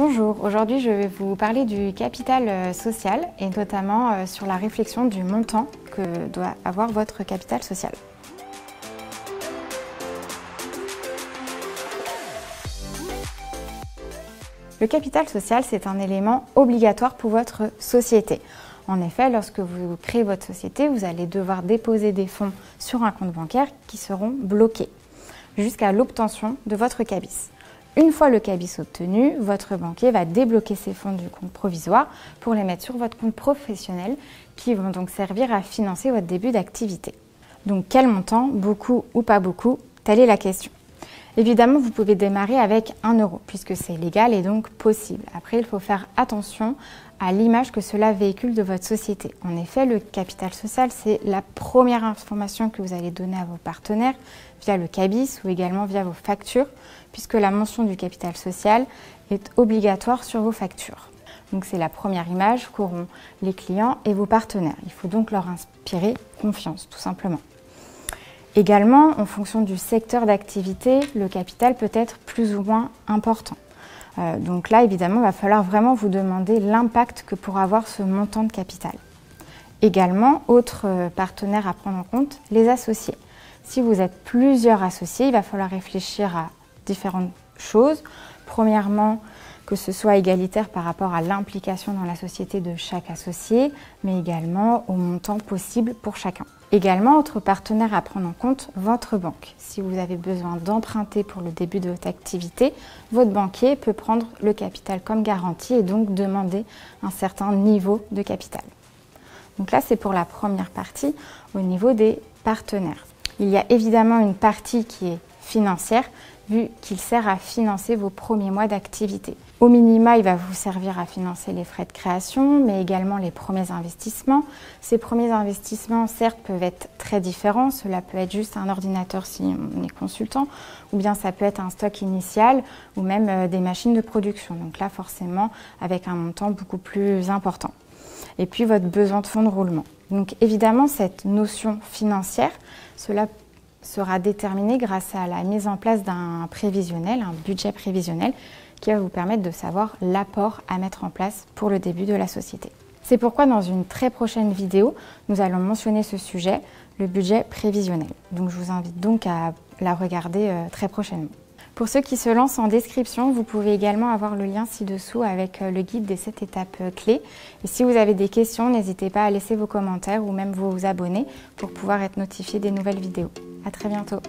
Bonjour, aujourd'hui je vais vous parler du capital social et notamment sur la réflexion du montant que doit avoir votre capital social. Le capital social, c'est un élément obligatoire pour votre société. En effet, lorsque vous créez votre société, vous allez devoir déposer des fonds sur un compte bancaire qui seront bloqués jusqu'à l'obtention de votre cabis. Une fois le cabis obtenu, votre banquier va débloquer ces fonds du compte provisoire pour les mettre sur votre compte professionnel qui vont donc servir à financer votre début d'activité. Donc quel montant, beaucoup ou pas beaucoup, telle est la question. Évidemment, vous pouvez démarrer avec 1 euro puisque c'est légal et donc possible. Après, il faut faire attention à l'image que cela véhicule de votre société. En effet, le capital social, c'est la première information que vous allez donner à vos partenaires via le cabis ou également via vos factures, puisque la mention du capital social est obligatoire sur vos factures. Donc c'est la première image qu'auront les clients et vos partenaires. Il faut donc leur inspirer confiance, tout simplement. Également, en fonction du secteur d'activité, le capital peut être plus ou moins important. Donc là, évidemment, il va falloir vraiment vous demander l'impact que pourra avoir ce montant de capital. Également, autre partenaire à prendre en compte, les associés. Si vous êtes plusieurs associés, il va falloir réfléchir à différentes choses. Premièrement, que ce soit égalitaire par rapport à l'implication dans la société de chaque associé, mais également au montant possible pour chacun. Également, autre partenaire à prendre en compte, votre banque. Si vous avez besoin d'emprunter pour le début de votre activité, votre banquier peut prendre le capital comme garantie et donc demander un certain niveau de capital. Donc là, c'est pour la première partie au niveau des partenaires. Il y a évidemment une partie qui est financière, vu qu'il sert à financer vos premiers mois d'activité. Au minima, il va vous servir à financer les frais de création, mais également les premiers investissements. Ces premiers investissements, certes, peuvent être très différents. Cela peut être juste un ordinateur si on est consultant, ou bien ça peut être un stock initial, ou même des machines de production. Donc là, forcément, avec un montant beaucoup plus important. Et puis, votre besoin de fonds de roulement. Donc évidemment, cette notion financière, cela sera déterminé grâce à la mise en place d'un prévisionnel, un budget prévisionnel, qui va vous permettre de savoir l'apport à mettre en place pour le début de la société. C'est pourquoi dans une très prochaine vidéo, nous allons mentionner ce sujet, le budget prévisionnel. Donc je vous invite donc à la regarder très prochainement. Pour ceux qui se lancent en description, vous pouvez également avoir le lien ci-dessous avec le guide des 7 étapes clés. Et si vous avez des questions, n'hésitez pas à laisser vos commentaires ou même vous abonner pour pouvoir être notifié des nouvelles vidéos. À très bientôt.